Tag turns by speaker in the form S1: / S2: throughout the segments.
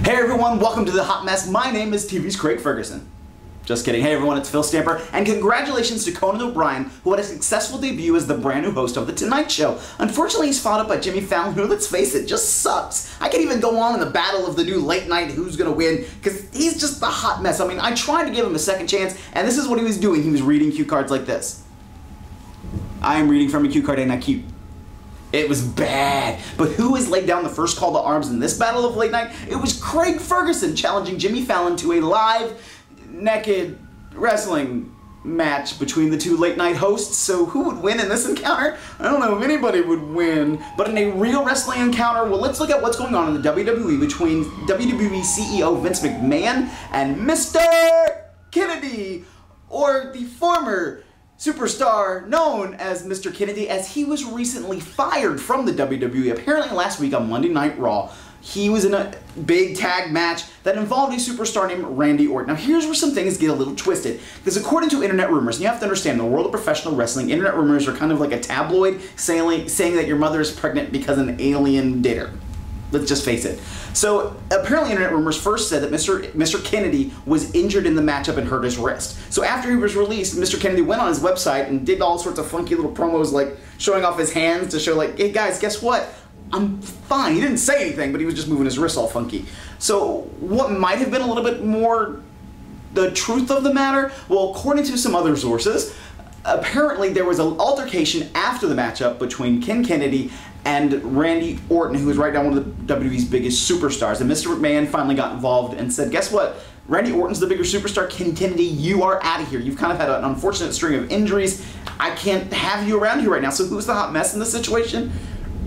S1: Hey everyone, welcome to The Hot Mess. My name is TV's Craig Ferguson. Just kidding. Hey everyone, it's Phil Stamper, and congratulations to Conan O'Brien, who had a successful debut as the brand new host of The Tonight Show. Unfortunately, he's followed up by Jimmy Fallon, who, let's face it, just sucks. I can't even go on in the battle of the new late night who's gonna win, because he's just the hot mess. I mean, I tried to give him a second chance, and this is what he was doing. He was reading cue cards like this. I am reading from a cue card, ain't I cute? It was bad. But who has laid down the first call to arms in this battle of late night? It was Craig Ferguson challenging Jimmy Fallon to a live, naked wrestling match between the two late night hosts. So who would win in this encounter? I don't know if anybody would win. But in a real wrestling encounter, well, let's look at what's going on in the WWE between WWE CEO Vince McMahon and Mr. Kennedy, or the former superstar known as Mr. Kennedy, as he was recently fired from the WWE. Apparently last week on Monday Night Raw, he was in a big tag match that involved a superstar named Randy Orton. Now here's where some things get a little twisted, because according to internet rumors, and you have to understand, in the world of professional wrestling, internet rumors are kind of like a tabloid saying that your mother is pregnant because an alien did her. Let's just face it. So apparently internet rumors first said that Mr. Kennedy was injured in the matchup and hurt his wrist. So after he was released, Mr. Kennedy went on his website and did all sorts of funky little promos, like showing off his hands to show like, hey guys, guess what? I'm fine. He didn't say anything, but he was just moving his wrist all funky. So what might have been a little bit more the truth of the matter? Well, according to some other sources, apparently there was an altercation after the matchup between Ken Kennedy and Randy Orton, who is right now one of the WWE's biggest superstars. And Mr. McMahon finally got involved and said, guess what? Randy Orton's the bigger superstar. Ken Kennedy, you are out of here. You've kind of had an unfortunate string of injuries. I can't have you around here right now. So who's the hot mess in this situation?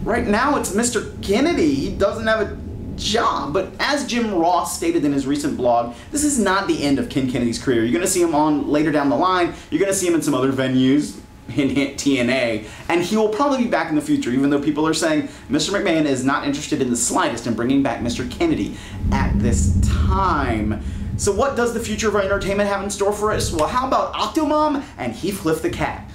S1: Right now it's Mr. Kennedy. He doesn't have a job. But as Jim Ross stated in his recent blog, this is not the end of Ken Kennedy's career. You're going to see him on later down the line. You're going to see him in some other venues. Hint, hint, TNA, and he will probably be back in the future, even though people are saying Mr. McMahon is not interested in the slightest in bringing back Mr. Kennedy at this time. So what does the future of our entertainment have in store for us? Well, how about Octomom and Healthcliff the cat?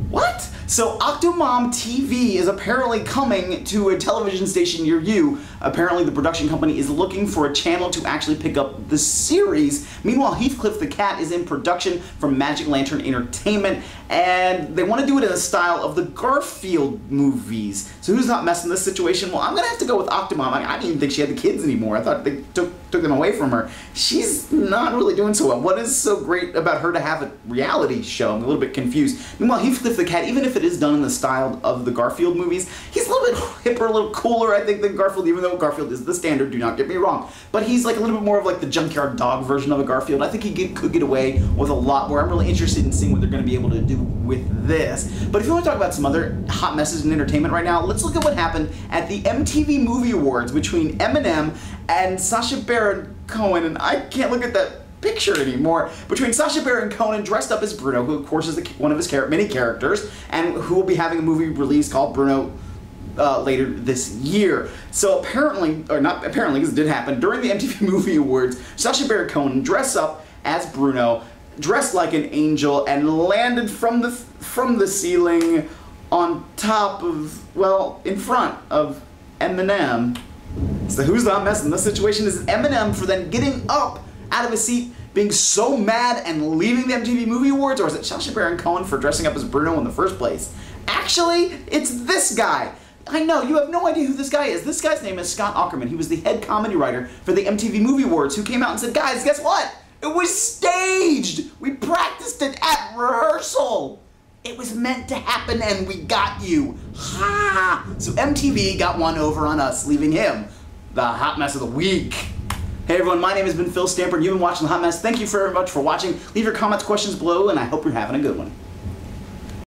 S1: What? So Octomom TV is apparently coming to a television station near you. Apparently the production company is looking for a channel to actually pick up the series. Meanwhile, Healthcliff the cat is in production from Magic Lantern Entertainment, and they want to do it in the style of the Garfield movies. So who's not messing this situation? Well, I'm going to have to go with Octomom. I didn't even think she had the kids anymore. I thought they took them away from her. She's not really doing so well. What is so great about her to have a reality show? I'm a little bit confused. Meanwhile, Healthcliff the cat, even if it is done in the style of the Garfield movies, he's a little bit hipper, a little cooler, I think, than Garfield, even though Garfield is the standard, do not get me wrong. But he's like a little bit more of like the junkyard dog version of a Garfield. I think he could get away with a lot more. I'm really interested in seeing what they're going to be able to do with this. But if you want to talk about some other hot messes in entertainment right now, let's look at what happened at the MTV Movie Awards between Eminem and Sasha Baron Cohen. And I can't look at that picture anymore, between Sasha Baron Cohen dressed up as Bruno, who of course is one of his many characters, and who will be having a movie released called Bruno later this year. So apparently, or not apparently, because it did happen, during the MTV Movie Awards, Sasha Baron Cohen dressed up as Bruno, dressed like an angel, and landed from the ceiling on top of, well, in front of Eminem. So who's the hot mess in this situation? Is it Eminem for then getting up out of his seat, being so mad and leaving the MTV Movie Awards, or is it Sasha Baron Cohen for dressing up as Bruno in the first place? Actually, it's this guy. I know, you have no idea who this guy is. This guy's name is Scott Aukerman. He was the head comedy writer for the MTV Movie Awards, who came out and said, guys, guess what? It was staged! We practiced it at rehearsal! It was meant to happen and we got you. Ha! So MTV got one over on us, leaving him the hot mess of the week. Hey everyone, my name has been Phil Stamper, and you've been watching The Hot Mess. Thank you very much for watching. Leave your comments, questions below, and I hope you're having a good one.